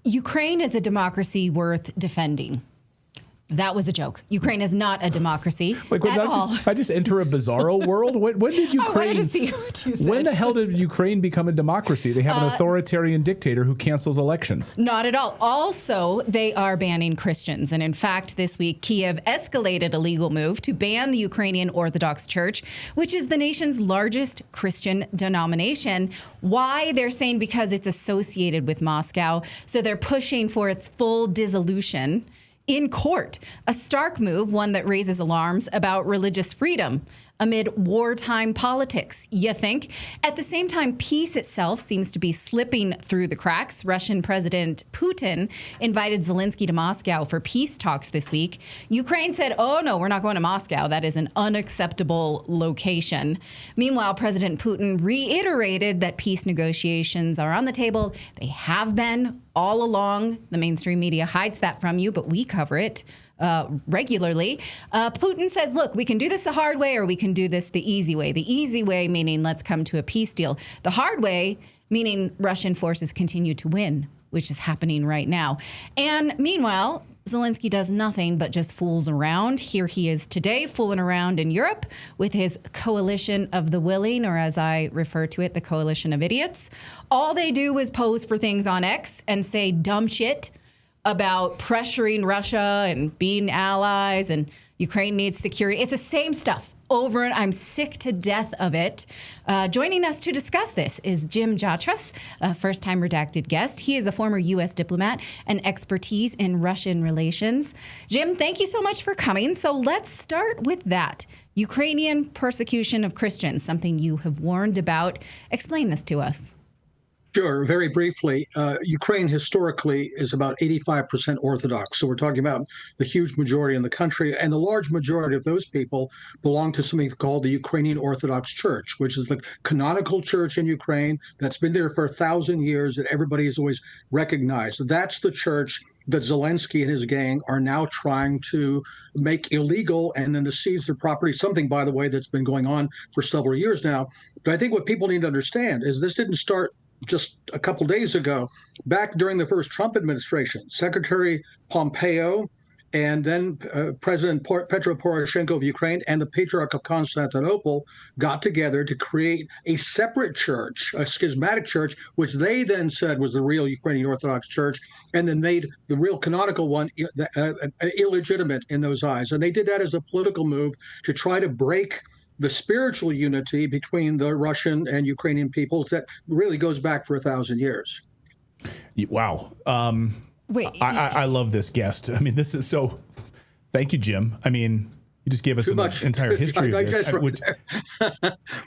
Ukraine is a democracy worth defending. That was a joke. Ukraine is not a democracy at all. I just enter a bizarro world? When did Ukraine... I wanted to see what you said. When the hell did Ukraine become a democracy? They have an authoritarian dictator who cancels elections. Not at all. Also, they are banning Christians. And in fact, this week, Kyiv escalated a legal move to ban the Ukrainian Orthodox Church, which is the nation's largest Christian denomination. Why? They're saying because it's associated with Moscow. So they're pushing for its full dissolution in court, a stark move, one that raises alarms about religious freedom amid wartime politics, you think? At the same time, peace itself seems to be slipping through the cracks. Russian President Putin invited Zelensky to Moscow for peace talks this week. Ukraine said, oh, no, we're not going to Moscow. That is an unacceptable location. Meanwhile, President Putin reiterated that peace negotiations are on the table. They have been all along. The mainstream media hides that from you, but we cover it regularly. Putin says, look, we can do this the hard way or we can do this the easy way. The easy way meaning let's come to a peace deal. The hard way meaning Russian forces continue to win, which is happening right now. And meanwhile, Zelensky does nothing but just fools around. Here he is today, fooling around in Europe with his coalition of the willing, or as I refer to it, the coalition of idiots. All they do is pose for things on X and say dumb shit about pressuring Russia and being allies and Ukraine needs security. It's the same stuff over and I'm sick to death of it. Joining us to discuss this is Jim Jatras, a first-time Redacted guest. He is a former U.S. diplomat and expertise in Russian relations. Jim, thank you so much for coming. So let's start with that. Ukrainian persecution of Christians, something you have warned about. Explain this to us. Sure. Very briefly, Ukraine historically is about 85% Orthodox. So we're talking about the huge majority in the country. And the large majority of those people belong to something called the Ukrainian Orthodox Church, which is the canonical church in Ukraine that's been there for 1,000 years that everybody has always recognized. That's the church that Zelensky and his gang are now trying to make illegal and then to seize their property, something, by the way, that's been going on for several years now. But I think what people need to understand is this didn't start just a couple days ago. Back during the first Trump administration, Secretary Pompeo and then President Petro Poroshenko of Ukraine and the Patriarch of Constantinople got together to create a separate church, a schismatic church, which they then said was the real Ukrainian Orthodox Church, and then made the real canonical one illegitimate in those eyes. And they did that as a political move to try to break the spiritual unity between the Russian and Ukrainian peoples that really goes back for 1,000 years. Wow. I love this guest. I mean, this is so... Thank you, Jim. I mean, you just gave us an entire history of this.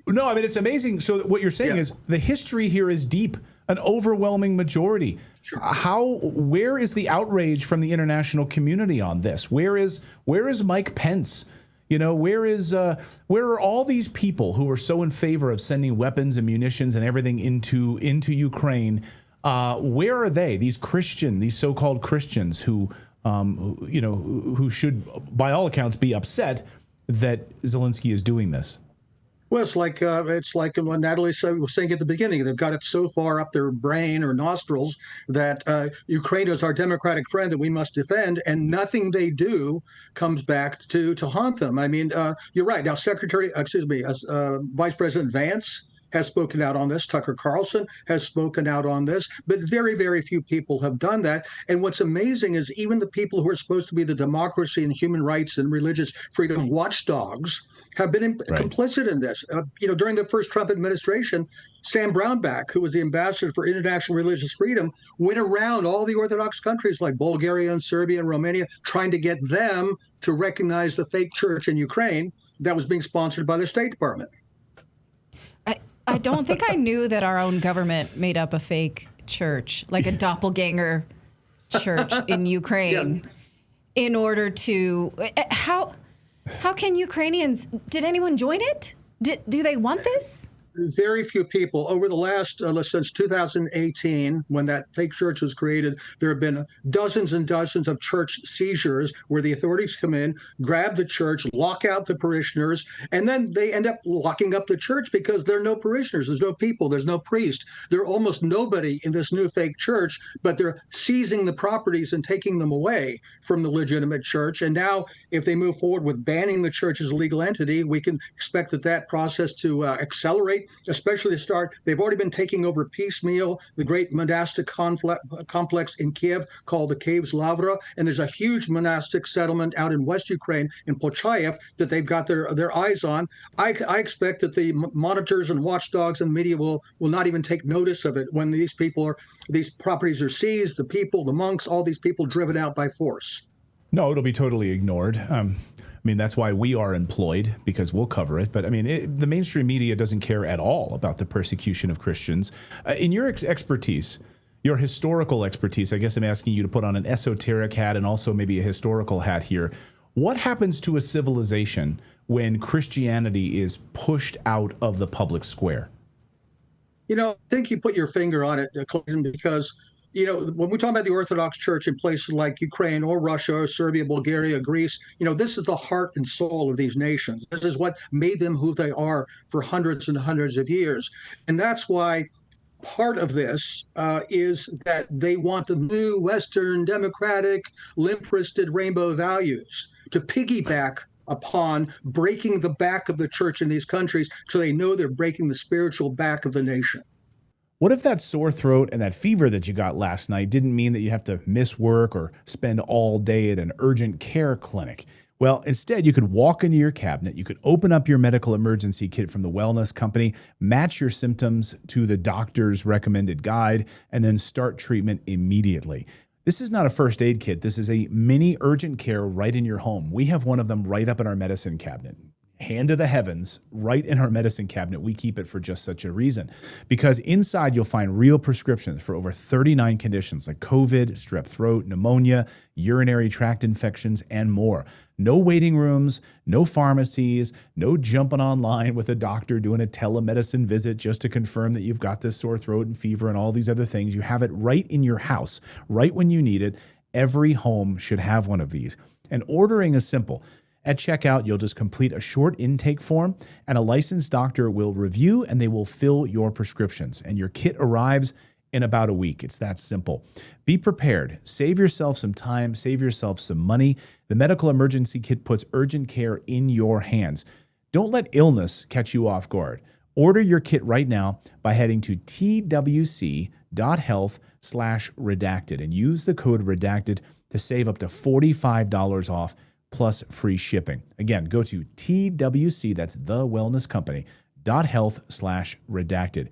No, I mean, it's amazing. So what you're saying is the history here is deep, an overwhelming majority. Sure. Where is the outrage from the international community on this? Where is Mike Pence? You know, where are all these people who are so in favor of sending weapons and munitions and everything into Ukraine? Where are they? These so-called Christians who should, by all accounts, be upset that Zelensky is doing this. Well, it's like what Natalie was saying at the beginning. They've got it so far up their brain or nostrils that Ukraine is our democratic friend that we must defend, and nothing they do comes back to haunt them. I mean, you're right. Now, Vice President Vance has spoken out on this. Tucker Carlson has spoken out on this, but very, very few people have done that. And what's amazing is even the people who are supposed to be the democracy and human rights and religious freedom watchdogs have been complicit in this. During the first Trump administration, Sam Brownback, who was the ambassador for international religious freedom, went around all the Orthodox countries like Bulgaria and Serbia and Romania, trying to get them to recognize the fake church in Ukraine that was being sponsored by the State Department. I don't think I knew that our own government made up a fake church, like a doppelganger church in Ukraine, in order to... How can Ukrainians... Did anyone join it? Do they want this? very few people over the last since 2018, when that fake church was created. There have been dozens and dozens of church seizures where the authorities come in, grab the church, lock out the parishioners, and then they end up locking up the church because there are no parishioners, there's no people, there's no priest, there are almost nobody in this new fake church, but they're seizing the properties and taking them away from the legitimate church. And now if they move forward with banning the church as a legal entity, we can expect that process to accelerate, especially to start. They've already been taking over piecemeal the great monastic complex in Kyiv called the Caves Lavra, and there's a huge monastic settlement out in West Ukraine in Pochayev that they've got their eyes on. I expect that the monitors and watchdogs and media will not even take notice of it when these properties are seized, the people, the monks, all these people driven out by force. No, it'll be totally ignored. I mean, that's why we are employed, because we'll cover it. But I mean, the mainstream media doesn't care at all about the persecution of Christians. In your expertise, your historical expertise, I guess I'm asking you to put on an esoteric hat and also maybe a historical hat here. What happens to a civilization when Christianity is pushed out of the public square? I think you put your finger on it, Clayton, because when we talk about the Orthodox Church in places like Ukraine or Russia or Serbia, Bulgaria, Greece, this is the heart and soul of these nations. This is what made them who they are for hundreds and hundreds of years. And that's why part of this is that they want the new Western democratic, limp-wristed rainbow values to piggyback upon breaking the back of the church in these countries, so they know they're breaking the spiritual back of the nation. What if that sore throat and that fever that you got last night didn't mean that you have to miss work or spend all day at an urgent care clinic? Well, instead, you could walk into your cabinet, you could open up your medical emergency kit from the wellness company, match your symptoms to the doctor's recommended guide, and then start treatment immediately. This is not a first aid kit. This is a mini urgent care right in your home. We have one of them right up in our medicine cabinet. Hand to the heavens, right in our medicine cabinet. We keep it for just such a reason, because inside you'll find real prescriptions for over 39 conditions like COVID, strep throat, pneumonia, urinary tract infections, and more. No waiting rooms, no pharmacies, no jumping online with a doctor doing a telemedicine visit just to confirm that you've got this sore throat and fever and all these other things. You have it right in your house, right when you need it. Every home should have one of these. And ordering is simple. At checkout, you'll just complete a short intake form, and a licensed doctor will review and they will fill your prescriptions. And your kit arrives in about a week. It's that simple. Be prepared. Save yourself some time. Save yourself some money. The medical emergency kit puts urgent care in your hands. Don't let illness catch you off guard. Order your kit right now by heading to twc.health/redacted and use the code redacted to save up to $45 off plus free shipping. Again, go to TWC, that's the wellness company, .health/redacted.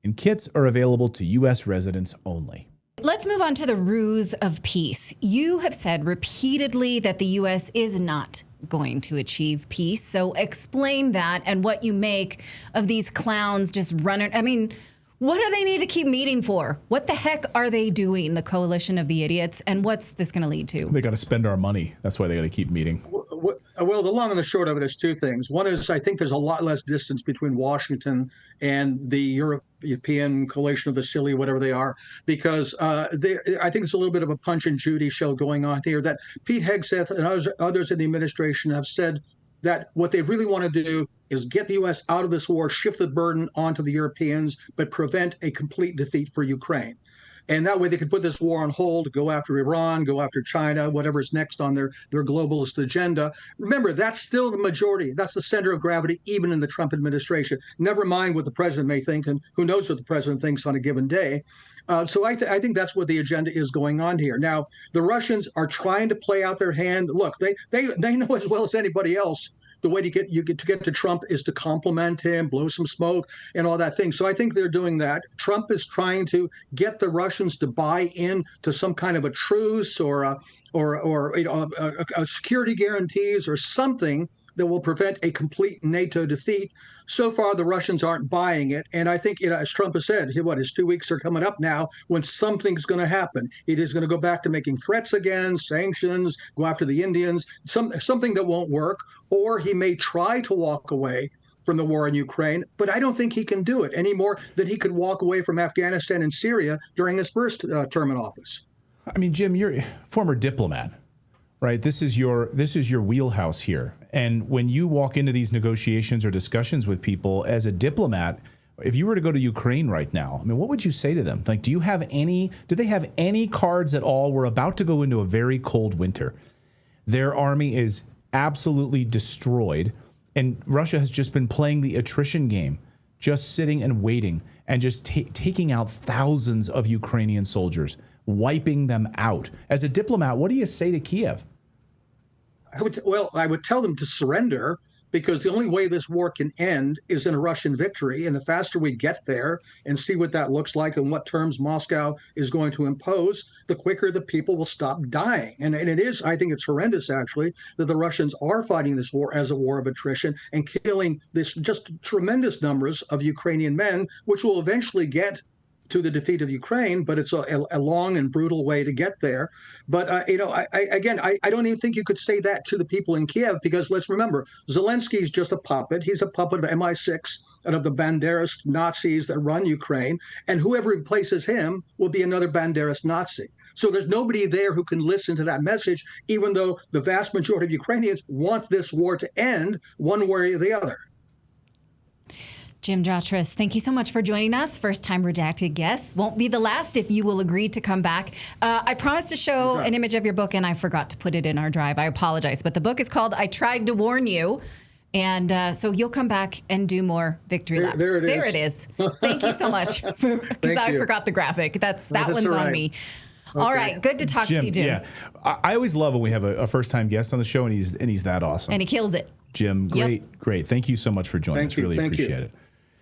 And kits are available to U.S. residents only. Let's move on to the ruse of peace. You have said repeatedly that the U.S. is not going to achieve peace. So explain that and what you make of these clowns just running. I mean, what do they need to keep meeting for? What the heck are they doing, the coalition of the idiots? And what's this going to lead to? They got to spend our money. That's why they got to keep meeting. Well, the long and the short of it is two things. One is I think there's a lot less distance between Washington and the European coalition of the silly, whatever they are, because I think it's a little bit of a Punch and Judy show going on here, that Pete Hegseth and others in the administration have said that what they really want to do is get the U.S. out of this war, shift the burden onto the Europeans, but prevent a complete defeat for Ukraine. And that way they can put this war on hold, go after Iran, go after China, whatever's next on their globalist agenda. Remember, that's still the majority. That's the center of gravity, even in the Trump administration. Never mind what the president may think, and who knows what the president thinks on a given day. So I think that's what the agenda is going on here. Now, the Russians are trying to play out their hand. Look, they know as well as anybody else the way to get to Trump is to compliment him, blow some smoke, and all that thing. So I think they're doing that. Trump is trying to get the Russians to buy in to some kind of a truce or a security guarantees or something that will prevent a complete NATO defeat. So far, the Russians aren't buying it. And I think, as Trump has said, his 2 weeks are coming up now when something's going to happen. It is going to go back to making threats again, sanctions, go after the Indians, something that won't work. Or he may try to walk away from the war in Ukraine, but I don't think he can do it any more than he could walk away from Afghanistan and Syria during his first term in office. I mean, Jim, you're a former diplomat, right? This is your wheelhouse here. And when you walk into these negotiations or discussions with people as a diplomat, if you were to go to Ukraine right now, I mean, what would you say to them? Like, do they have any cards at all? We're about to go into a very cold winter. Their army is absolutely destroyed. And Russia has just been playing the attrition game, just sitting and waiting and just taking out thousands of Ukrainian soldiers, wiping them out. As a diplomat, what do you say to Kyiv? I would tell them to surrender, because the only way this war can end is in a Russian victory. And the faster we get there and see what that looks like and what terms Moscow is going to impose, the quicker the people will stop dying. And it is, I think it's horrendous, actually, that the Russians are fighting this war as a war of attrition and killing this just tremendous numbers of Ukrainian men, which will eventually get to the defeat of Ukraine, but it's a long and brutal way to get there. But, I don't even think you could say that to the people in Kyiv, because let's remember, Zelensky is just a puppet. He's a puppet of MI6 and of the Banderist Nazis that run Ukraine, and whoever replaces him will be another Banderist Nazi. So there's nobody there who can listen to that message, even though the vast majority of Ukrainians want this war to end one way or the other. Jim Jotras, thank you so much for joining us. First time Redacted guest. Won't be the last if you will agree to come back. I promised to show an image of your book, and I forgot to put it in our drive. I apologize. But the book is called I Tried to Warn You. And so you'll come back and do more victory laps. There it is. Thank you so much. Because I forgot the graphic. That's one's all right. on me. Okay. All right. Good to talk to you, Jim. Yeah. I always love when we have a first-time guest on the show, and he's that awesome. And he kills it. Jim, great. Thank you so much for joining us. Really appreciate it.